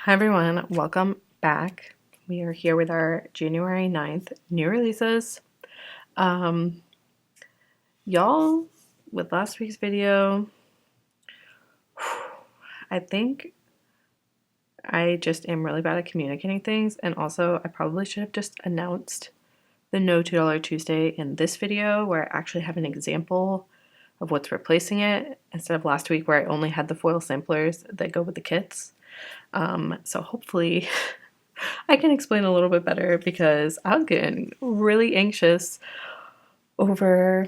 Hi everyone, welcome back. We are here with our January 9th new releases. Um, y'all, with last week's video, I think I just am really bad at communicating things, and also I probably should have just announced the No $2 Tuesday in this video where I actually have an example of what's replacing it instead of last week where I only had the foil samplers that go with the kits. So hopefully I can explain a little bit better because I was getting really anxious over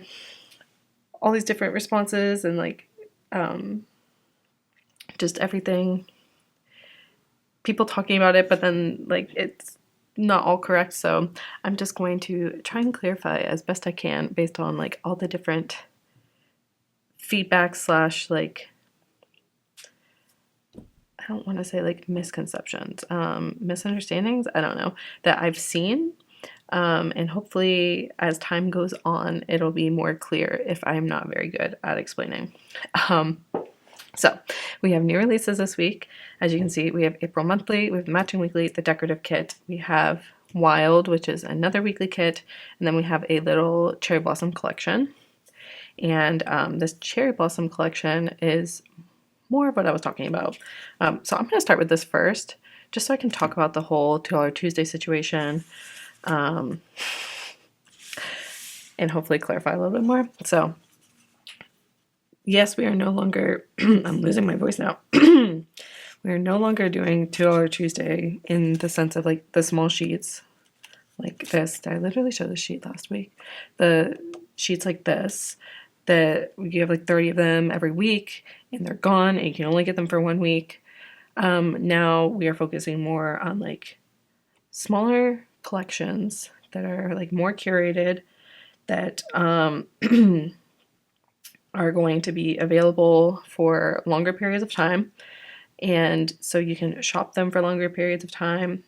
all these different responses and just everything. People talking about it, but then it's not all correct. So I'm just going to try and clarify as best I can based on all the different feedback slash I don't want to say misconceptions, misunderstandings, I don't know, that I've seen. And hopefully as time goes on, it'll be more clear if I'm not very good at explaining. So we have new releases this week. As you can see, we have April monthly, we have the matching weekly, the decorative kit, we have Wild, which is another weekly kit, and then we have a little cherry blossom collection. And this cherry blossom collection is more of what I was talking about. So I'm going to start with this first, just so I can talk about the whole $2 Tuesday situation, and hopefully clarify a little bit more. So yes, we are no longer, I'm losing my voice now. We are no longer doing $2 Tuesday in the sense of the small sheets like this. I literally showed the sheet last week. The sheets like this, that you have 30 of them every week and they're gone and you can only get them for 1 week. Now we are focusing more on smaller collections that are more curated, that are going to be available for longer periods of time, and so you can shop them for longer periods of time,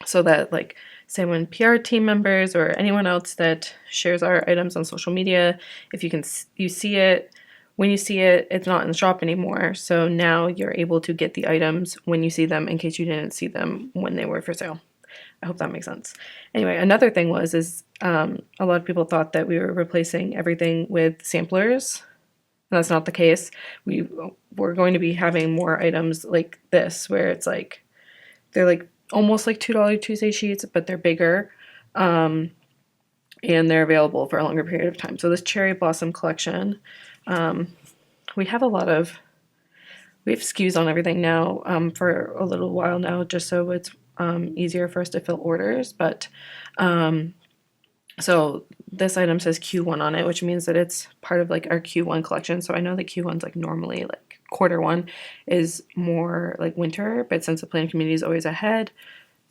so that say when PR team members or anyone else that shares our items on social media, if you see it, when you see it, it's not in the shop anymore. So now you're able to get the items when you see them in case you didn't see them when they were for sale. I hope that makes sense. Anyway, another thing is a lot of people thought that we were replacing everything with samplers, and that's not the case. We're going to be having more items like this, where it's they're almost like $2 Tuesday sheets, but they're bigger, and they're available for a longer period of time. So this cherry blossom collection, we have SKUs on everything now, for a little while now, just so it's easier for us to fill orders. But so this item says Q1 on it, which means that it's part of our Q1 collection. So I know that Q1's normally quarter one is more winter, but since the planning community is always ahead,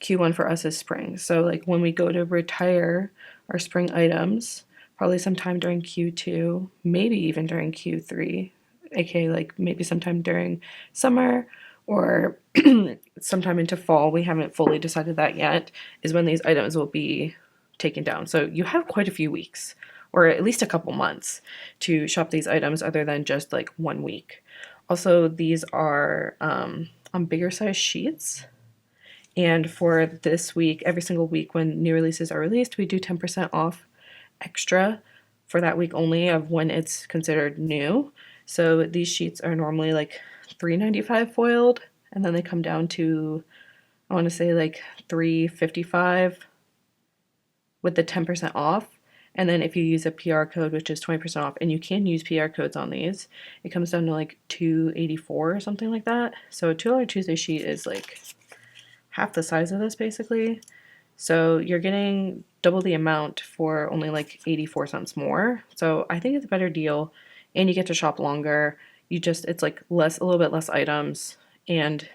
Q1 for us is spring. So when we go to retire our spring items, probably sometime during Q2, maybe even during Q3, aka maybe sometime during summer or sometime into fall, we haven't fully decided that yet, is when these items will be taken down. So you have quite a few weeks, or at least a couple months, to shop these items other than just 1 week. Also, these are on bigger size sheets. And for this week, every single week when new releases are released, we do 10% off extra for that week only of when it's considered new. So these sheets are normally $3.95 foiled, and then they come down to, I want to say $3.55 with the 10% off. And then if you use a PR code, which is 20% off, and you can use PR codes on these, it comes down to $2.84 or something like that. So a $2 Tuesday sheet is half the size of this basically. So you're getting double the amount for only 84 cents more. So I think it's a better deal, and you get to shop longer. It's a little bit less items, and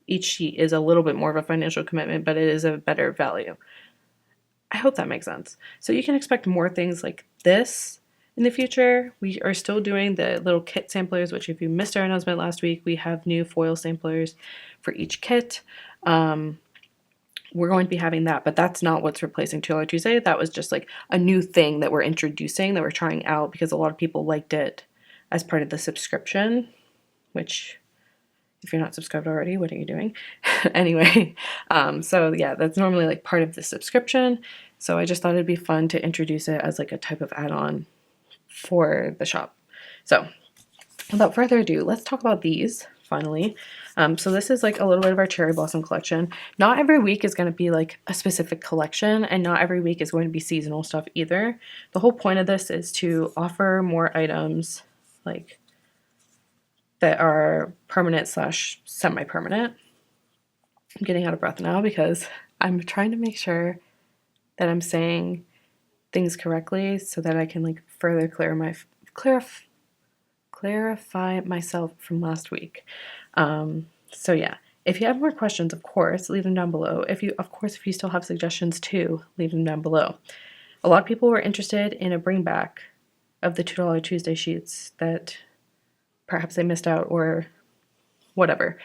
each sheet is a little bit more of a financial commitment, but it is a better value. I hope that makes sense. So you can expect more things like this in the future. We are still doing the little kit samplers, which if you missed our announcement last week, we have new foil samplers for each kit. We're going to be having that, but that's not what's replacing $2 Tuesday. That was just a new thing that we're introducing, that we're trying out because a lot of people liked it as part of the subscription, which If you're not subscribed already, what are you doing? Anyway, so yeah, that's normally like part of the subscription. So I just thought it'd be fun to introduce it as like a type of add-on for the shop. So without further ado, let's talk about these finally. So this is like a little bit of our cherry blossom collection. Not every week is going to be like a specific collection, and not every week is going to be seasonal stuff either. The whole point of this is to offer more items like that are permanent slash semi-permanent. I'm getting out of breath now because I'm trying to make sure that I'm saying things correctly so that I can like further clarify myself from last week. So yeah, if you have more questions, of course, leave them down below. If you still have suggestions too, leave them down below. A lot of people were interested in a bring back of the $2 Tuesday sheets that perhaps they missed out or whatever.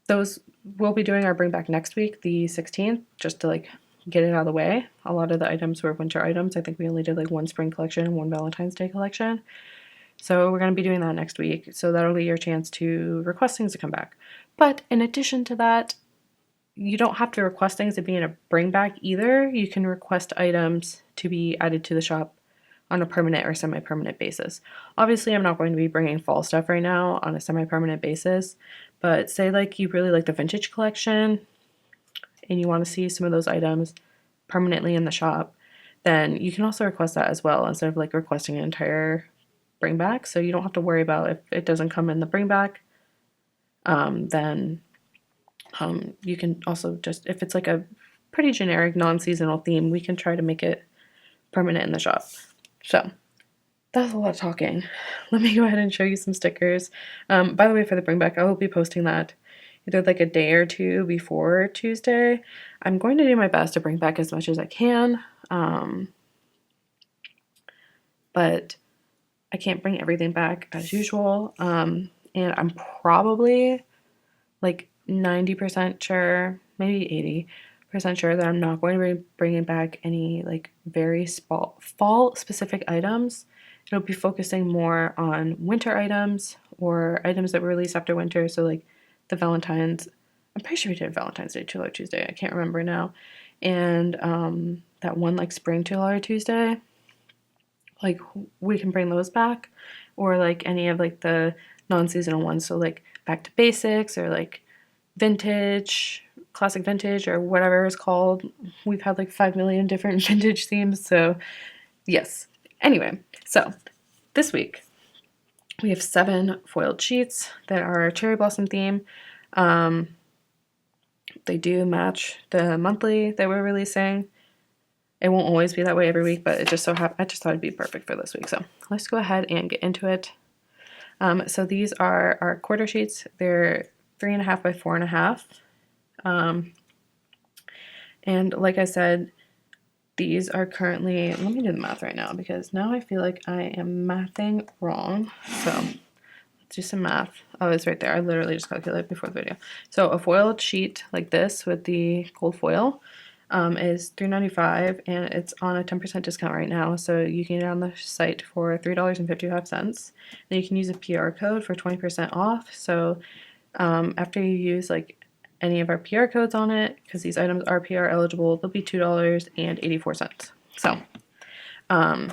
Those we'll be doing our bring back next week, the 16th, just to like get it out of the way. A lot of the items were winter items. I think we only did like one spring collection and one Valentine's Day collection. So we're going to be doing that next week. So that'll be your chance to request things to come back. But in addition to that, you don't have to request things to be in a bring back either. You can request items to be added to the shop on a permanent or semi-permanent basis. Obviously, I'm not going to be bringing fall stuff right now on a semi-permanent basis, but say like you really like the vintage collection and you want to see some of those items permanently in the shop, then you can also request that as well instead of like requesting an entire bring back. So you don't have to worry about if it doesn't come in the bring back. Then you can also just, if it's like a pretty generic non-seasonal theme, we can try to make it permanent in the shop. So that's a lot of talking. Let me go ahead and show you some stickers. By the way, for the bring back, I will be posting that either like a day or two before Tuesday. I'm going to do my best to bring back as much as I can, but I can't bring everything back as usual. And I'm probably like 90% sure, maybe 80% sure that I'm not going to be bringing back any like very fall specific items. It'll be focusing more on winter items or items that were released after winter. So like the Valentine's, I'm pretty sure we did Valentine's Day, $2 Tuesday. I can't remember now. And that one like spring $2 Tuesday, like we can bring those back, or like any of like the non-seasonal ones. So like back to basics or like vintage, classic vintage, or whatever it's called. We've had like 5 million different vintage themes. So yes. Anyway, so this week we have 7 foiled sheets that are cherry blossom theme. They do match the monthly that we're releasing. It won't always be that way every week, but it just so happened, I just thought it'd be perfect for this week. So let's go ahead and get into it. So these are our quarter sheets. They're 3.5 by 4.5. And like I said, these are currently, let me do the math right now because now I feel like I am mathing wrong. So let's do some math. Oh, it's right there. I literally just calculated before the video. So a foiled sheet like this with the gold foil is $3.95, and it's on a 10% discount right now. So you can get on the site for $3.55. Then you can use a PR code for 20% off. So after you use like any of our PR codes on it, because these items are PR eligible, they'll be $2.84. So I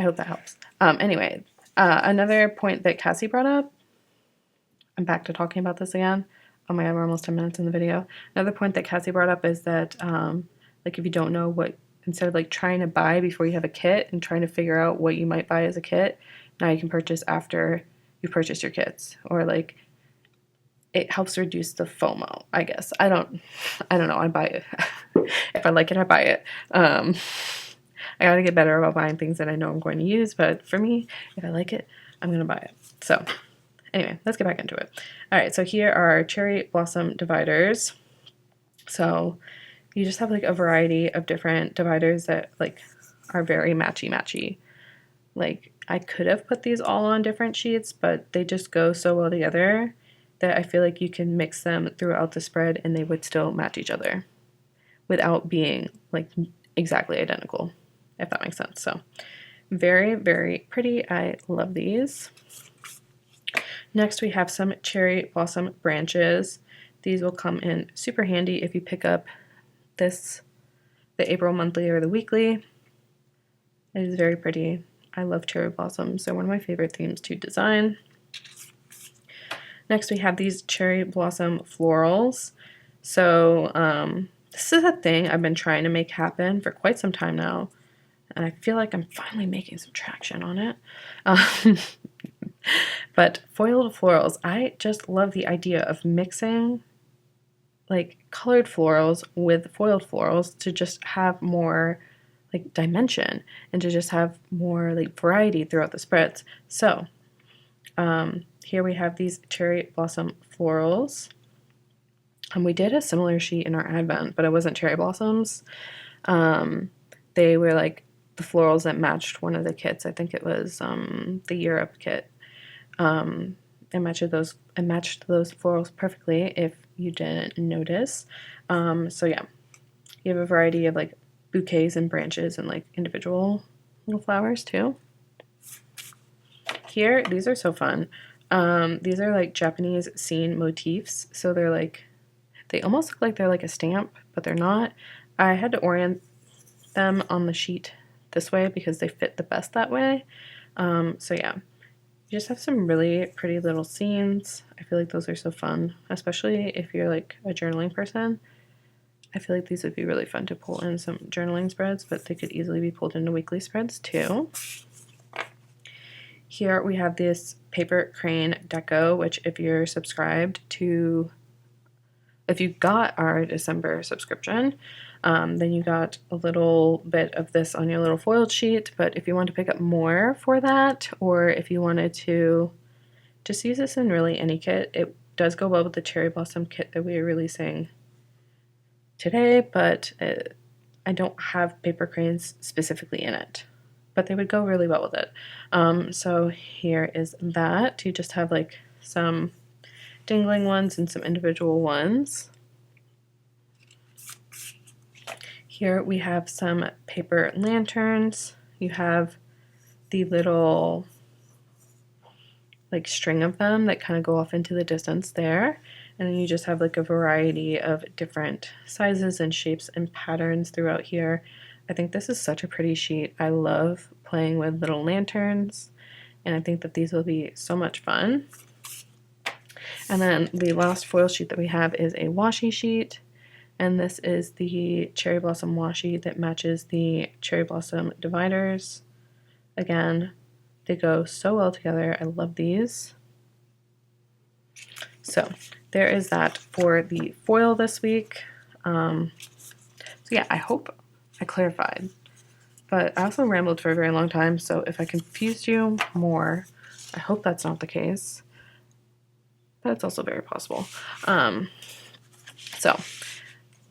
hope that helps. Anyway, another point that Cassie brought up, I'm back to talking about this again. Oh my god, we're almost 10 minutes in the video. Another point that Cassie brought up is that like if you don't know what, instead of like trying to buy before you have a kit and trying to figure out what you might buy as a kit, now you can purchase after you purchase your kits, or like it helps reduce the FOMO, I guess. I don't know. I buy it. If I like it, I buy it. I gotta get better about buying things that I know I'm going to use, but for me, if I like it, I'm gonna buy it. So anyway, let's get back into it. All right, so here are our cherry blossom dividers. So you just have like a variety of different dividers that like are very matchy. Like I could have put these all on different sheets, but they just go so well together that I feel like you can mix them throughout the spread and they would still match each other without being like exactly identical, if that makes sense. So Very, very pretty. I love these. Next, we have some cherry blossom branches. These will come in super handy if you pick up this, the April monthly or the weekly. It is very pretty. I love cherry blossoms. They're one of my favorite themes to design. Next, we have these cherry blossom florals. So this is a thing I've been trying to make happen for quite some time now, and I feel like I'm finally making some traction on it. But foiled florals, I just love the idea of mixing like colored florals with foiled florals to just have more like dimension and to just have more like variety throughout the spreads. So here we have these cherry blossom florals. And we did a similar sheet in our advent, but it wasn't cherry blossoms. They were like the florals that matched one of the kits. I think it was the Europe kit. It matched those florals perfectly if you didn't notice. So yeah, you have a variety of like bouquets and branches and like individual little flowers too. Here, these are so fun. These are like Japanese scene motifs. So they're like, they almost look like they're like a stamp, but they're not. I had to orient them on the sheet this way because they fit the best that way. So yeah, you just have some really pretty little scenes. I feel like those are so fun, especially if you're like a journaling person. I feel like these would be really fun to pull in some journaling spreads, but they could easily be pulled into weekly spreads too. Here we have this paper crane deco, which if you're subscribed to, if you got our December subscription, then you got a little bit of this on your little foiled sheet. But if you want to pick up more for that, or if you wanted to just use this in really any kit, it does go well with the cherry blossom kit that we are releasing today, but I don't have paper cranes specifically in it, but they would go really well with it. So here is that. You just have like some dangling ones and some individual ones. Here we have some paper lanterns. You have the little like string of them that kind of go off into the distance there. And then you just have like a variety of different sizes and shapes and patterns throughout here. I think this is such a pretty sheet. I love playing with little lanterns, and I think that these will be so much fun. And then the last foil sheet that we have is a washi sheet, and this is the cherry blossom washi that matches the cherry blossom dividers. Again, they go so well together. I love these. So there is that for the foil this week. So yeah, I hope I clarified, but I also rambled for a very long time, so if I confused you more, I hope that's not the case, but it's also very possible. So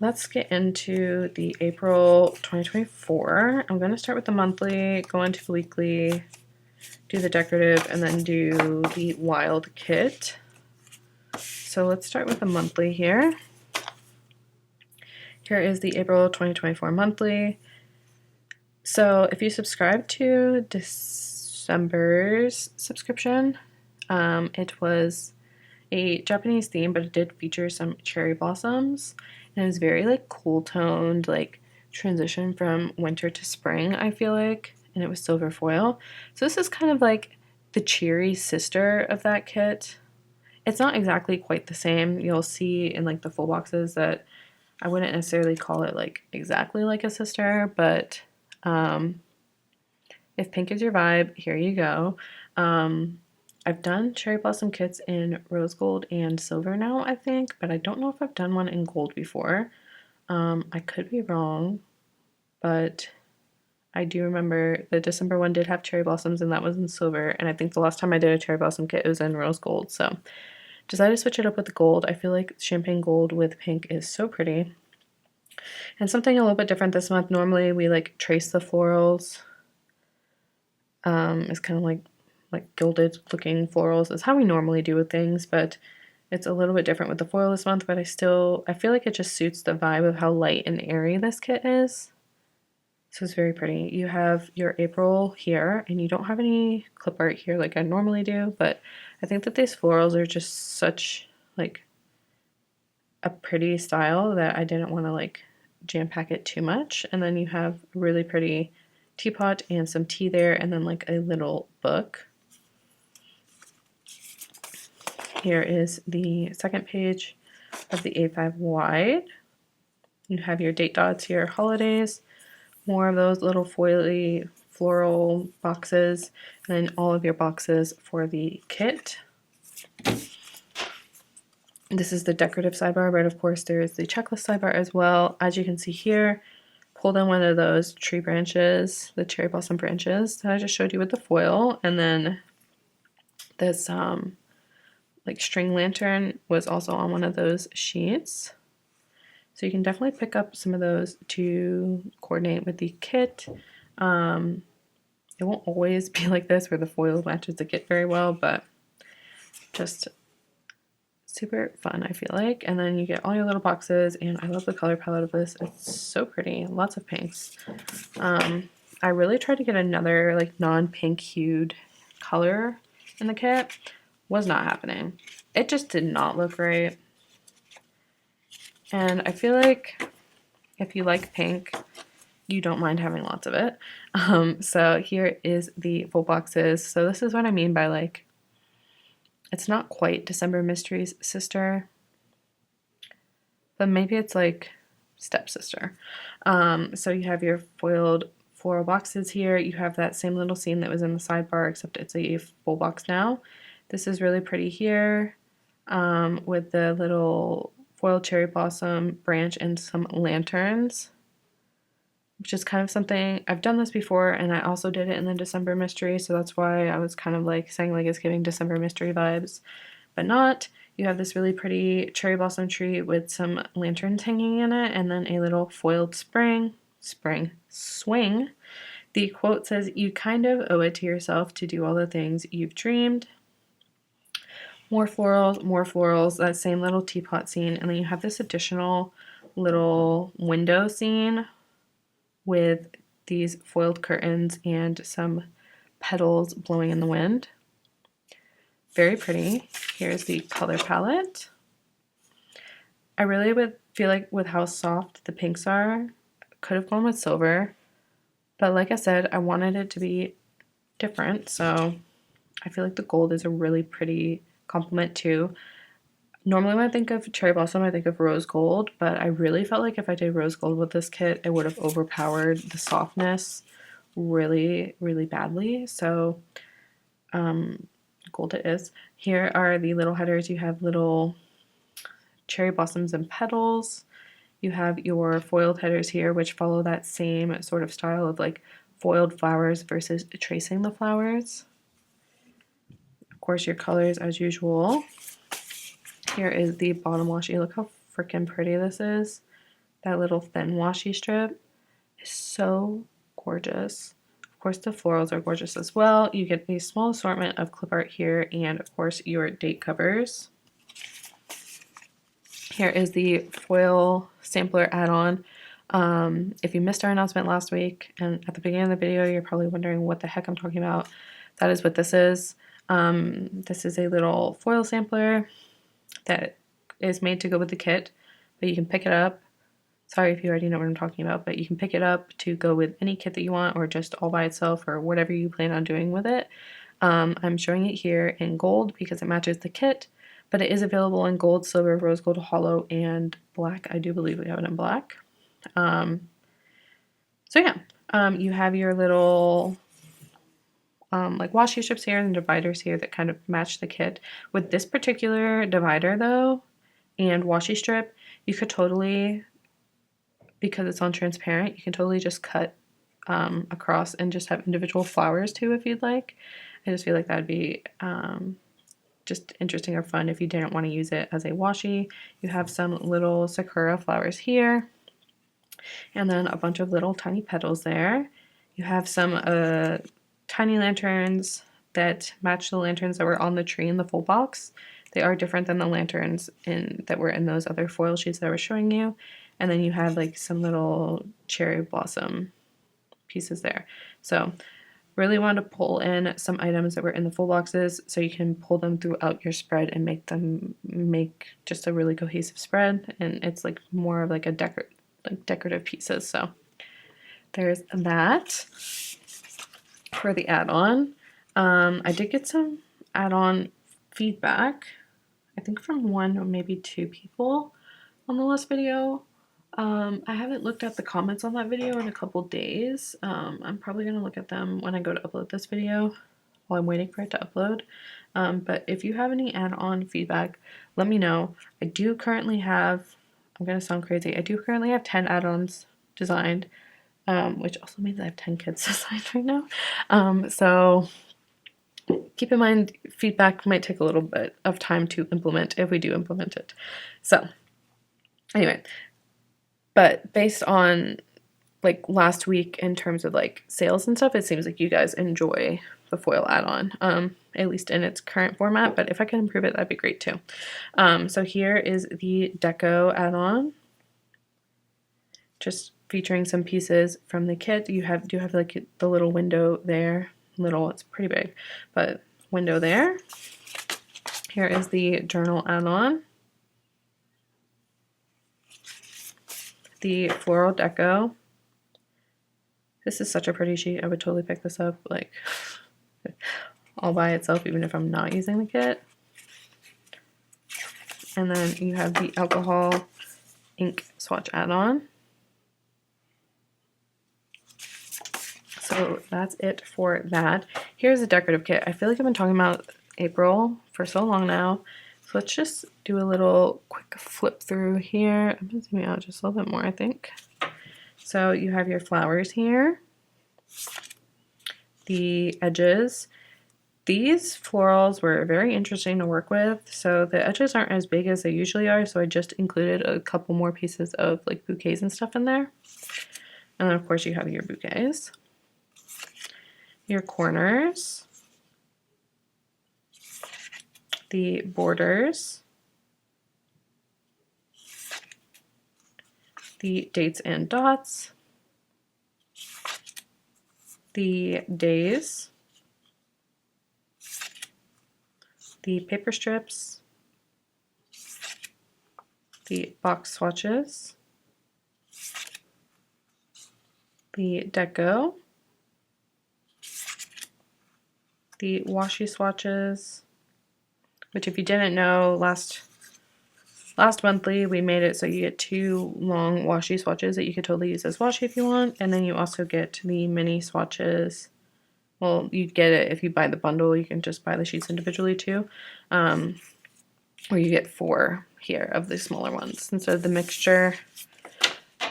let's get into the April 2024. I'm going to start with the monthly, go into the weekly, do the decorative, and then do the wild kit. So let's start with the monthly here. Here is the April 2024 monthly. So if you subscribe to December's subscription, it was a Japanese theme, but it did feature some cherry blossoms. And it was very like cool toned, like transition from winter to spring, I feel like. And it was silver foil. So this is kind of like the cheery sister of that kit. It's not exactly quite the same. You'll see in like the full boxes that I wouldn't necessarily call it like exactly like a sister, but if pink is your vibe, here you go. I've done cherry blossom kits in rose gold and silver now, I think, but I don't know if I've done one in gold before. I could be wrong, but I do remember the December one did have cherry blossoms and that was in silver, and I think the last time I did a cherry blossom kit it was in rose gold, so decided to switch it up with the gold. I feel like champagne gold with pink is so pretty. And something a little bit different this month. Normally we like trace the florals. It's kind of like gilded looking florals is how we normally do with things, but it's a little bit different with the foil this month, but I feel like it just suits the vibe of how light and airy this kit is. So it's very pretty. You have your April here, and you don't have any clip art here like I normally do, but I think that these florals are just such like a pretty style that I didn't want to like jam pack it too much. And then you have a really pretty teapot and some tea there, and then like a little book. Here is the second page of the A5 wide. You have your date dots here, holidays, more of those little foily floral boxes, and then all of your boxes for the kit. This is the decorative sidebar, but of course there is the checklist sidebar as well. As you can see here, pull down one of those tree branches, the cherry blossom branches that I just showed you with the foil, and then this like string lantern was also on one of those sheets. So you can definitely pick up some of those to coordinate with the kit. It won't always be like this where the foil matches the kit very well, but just super fun, I feel like. And then you get all your little boxes, and I love the color palette of this. It's so pretty. Lots of pinks. I really tried to get another like non-pink hued color in the kit. Was not happening. It just did not look right. And I feel like if you like pink, you don't mind having lots of it. So here is the full boxes. So this is what I mean by like, it's not quite December Mysteries sister, but maybe it's like stepsister. So you have your foiled floral boxes here. You have that same little scene that was in the sidebar, except it's a full box now. This is really pretty here, with the little foiled cherry blossom branch and some lanterns, which is kind of something I've done this before, and I also did it in the December mystery, so that's why I was kind of like saying like it's giving December mystery vibes, but not. You have this really pretty cherry blossom tree with some lanterns hanging in it, and then a little foiled swing. The quote says, "You kind of owe it to yourself to do all the things you've dreamed." More florals, that same little teapot scene, and then you have this additional little window scene with these foiled curtains and some petals blowing in the wind. Very pretty. Here's the color palette. I really would feel like with how soft the pinks are, could have gone with silver, but like I said, I wanted it to be different, so I feel like the gold is a really pretty complement too. Normally when I think of cherry blossom, I think of rose gold, but I really felt like if I did rose gold with this kit, it would have overpowered the softness really, really badly. So gold it is. Here are the little headers. You have little cherry blossoms and petals. You have your foiled headers here, which follow that same sort of style of like foiled flowers versus tracing the flowers. Of course, your colors as usual. Here is the bottom washi. Look how freaking pretty this is. That little thin washi strip is so gorgeous. Of course, the florals are gorgeous as well. You get a small assortment of clip art here, and of course, your date covers. Here is the foil sampler add-on. If you missed our announcement last week, and at the beginning of the video, you're probably wondering what the heck I'm talking about. That is what this is. This is a little foil sampler that is made to go with the kit, but you can pick it up. Sorry if you already know what I'm talking about, but you can pick it up to go with any kit that you want, or just all by itself, or whatever you plan on doing with it. I'm showing it here in gold because it matches the kit, but it is available in gold, silver, rose gold, hollow, and black. I do believe we have it in black. So yeah, you have your little like washi strips here and dividers here that kind of match the kit. With this particular divider though, and washi strip, you could totally, because it's on transparent, you can totally just cut across and just have individual flowers too if you'd like. I just feel like that'd be just interesting or fun if you didn't want to use it as a washi. You have some little sakura flowers here, and then a bunch of little tiny petals there. You have some tiny lanterns that match the lanterns that were on the tree in the full box. They are different than the lanterns that were in those other foil sheets that I was showing you. And then you have like some little cherry blossom pieces there. So really want to pull in some items that were in the full boxes so you can pull them throughout your spread and make just a really cohesive spread, and it's like more of like a decorative pieces. So there's that for the add-on. I did get some add-on feedback, I think from one or maybe two people on the last video. I haven't looked at the comments on that video in a couple days. I'm probably going to look at them when I go to upload this video while I'm waiting for it to upload. But if you have any add-on feedback, let me know. I do currently have, I'm going to sound crazy, I do currently have 10 add-ons designed, which also means I have 10 kits designed right now. So keep in mind, feedback might take a little bit of time to implement if we do implement it. So anyway, but based on like last week in terms of like sales and stuff, it seems like you guys enjoy the foil add-on, at least in its current format, but if I can improve it, that'd be great too. So here is the deco add-on, just featuring some pieces from the kit. You do have like the little window there, it's pretty big, but window there. Here is the journal add-on, the floral deco. This is such a pretty sheet. I would totally pick this up like all by itself, even if I'm not using the kit. And then you have the alcohol ink swatch add-on. So that's it for that. Here's a decorative kit. I feel like I've been talking about April for so long now. So let's just do a little quick flip through here. I'm going to zoom out just a little bit more, I think. So you have your flowers here, the edges. These florals were very interesting to work with. So the edges aren't as big as they usually are, so I just included a couple more pieces of like bouquets and stuff in there. And then of course you have your bouquets, your corners, the borders, the dates and dots, the days, the paper strips, the box swatches, the deco, the washi swatches, which if you didn't know, last monthly we made it so you get 2 long washi swatches that you could totally use as washi if you want, and then you also get the mini swatches. Well, you get it if you buy the bundle. You can just buy the sheets individually too, or you get 4 here of the smaller ones instead of the mixture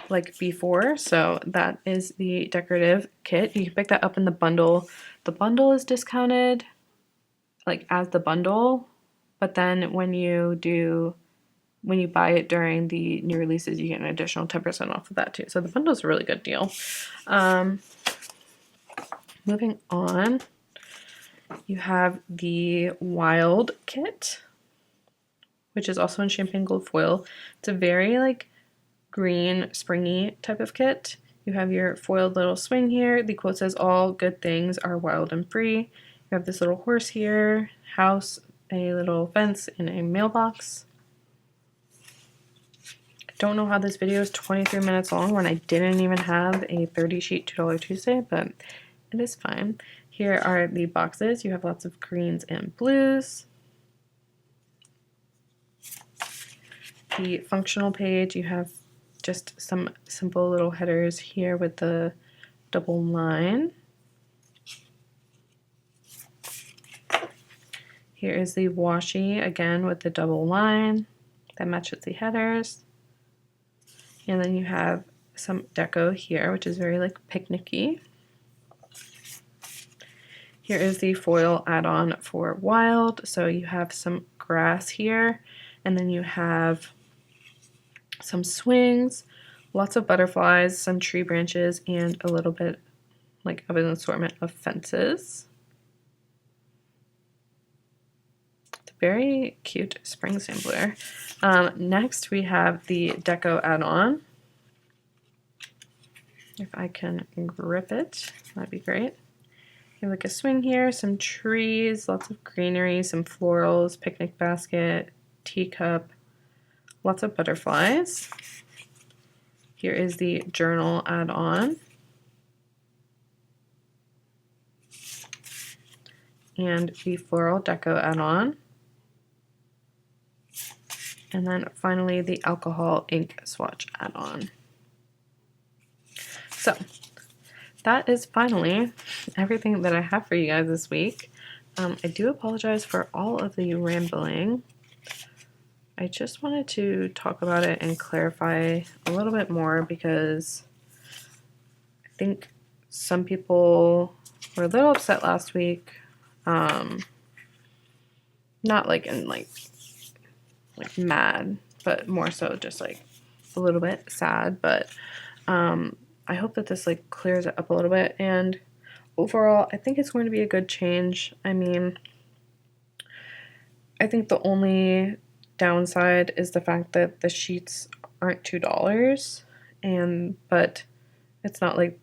like before. So that is the decorative kit. You can pick that up in the bundle. The bundle is discounted like as the bundle, but then when you buy it during the new releases, you get an additional 10% off of that too. So the bundle is a really good deal. Moving on, you have the Wild kit, which is also in champagne gold foil. It's a very like green, springy type of kit. You have your foiled little swing here. The quote says, "All good things are wild and free." You have this little horse here, house, a little fence, and a mailbox. Don't know how this video is 23 minutes long when I didn't even have a 30 sheet $2 Tuesday, but it is fine. Here are the boxes. You have lots of greens and blues. The functional page, you have just some simple little headers here with the double line. Here is the washi, again with the double line that matches the headers. And then you have some deco here, which is very like picnicky. Here is the foil add-on for Wild. So you have some grass here, and then you have some swings, lots of butterflies, some tree branches, and a little bit like of an assortment of fences. It's a very cute spring sampler. Next we have the deco add-on. If I can grip it, that'd be great. You have like a swing here, some trees, lots of greenery, some florals, picnic basket, teacup, lots of butterflies. Here is the journal add-on. And the floral deco add-on. And then finally the alcohol ink swatch add-on. So that is finally everything that I have for you guys this week. I do apologize for all of the rambling. I just wanted to talk about it and clarify a little bit more because I think some people were a little upset last week. Not like in like mad, but more so just like a little bit sad. But I hope that this like clears it up a little bit, and overall I think it's going to be a good change. I mean, I think the only downside is the fact that the sheets aren't $2, but it's not like,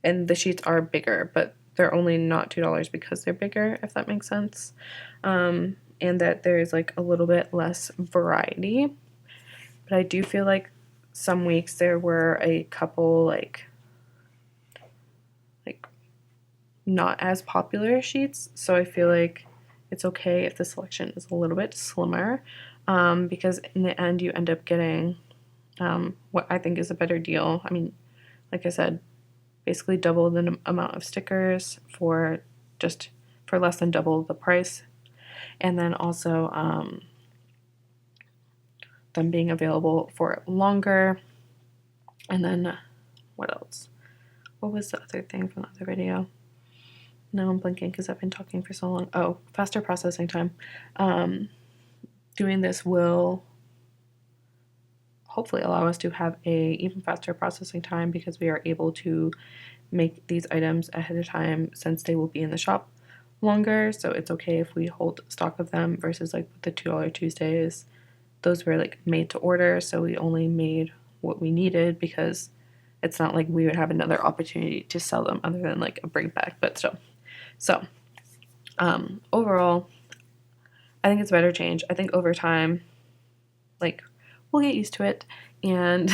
and the sheets are bigger, but they're only not $2 because they're bigger, if that makes sense. And that there's like a little bit less variety. But I do feel like some weeks there were a couple like not as popular sheets, so I feel like it's okay if the selection is a little bit slimmer, because in the end you end up getting what I think is a better deal. I mean, like I said, basically double the amount of stickers for less than double the price, and then also them being available for longer. And then what else? What was the other thing from the other video? Now I'm blinking because I've been talking for so long. Oh, faster processing time. Doing this will hopefully allow us to have a even faster processing time because we are able to make these items ahead of time since they will be in the shop longer. So it's okay if we hold stock of them versus like the $2 Tuesdays. Those were like made to order, so we only made what we needed because it's not like we would have another opportunity to sell them other than like a bring back, but still. So overall, I think it's a better change. I think over time, like, we'll get used to it, and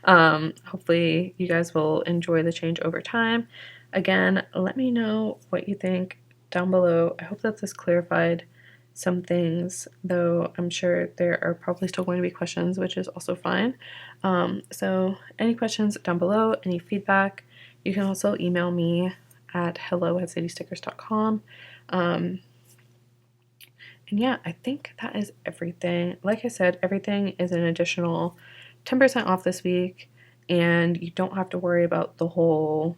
hopefully you guys will enjoy the change over time. Again, let me know what you think down below. I hope that this clarified some things, though I'm sure there are probably still going to be questions, which is also fine. So any questions down below, any feedback, you can also email me at hello@sadiestickers.com. And yeah, I think that is everything. Like I said, everything is an additional 10% off this week, and you don't have to worry about the whole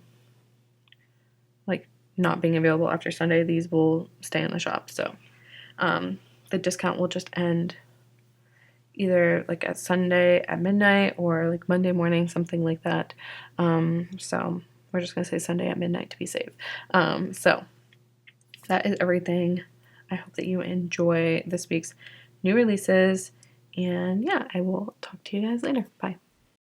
like not being available after Sunday. These will stay in the shop. So the discount will just end either like at Sunday at midnight or like Monday morning, something like that. So we're just gonna say Sunday at midnight to be safe. So that is everything. I hope that you enjoy this week's new releases, and yeah, I will talk to you guys later. Bye.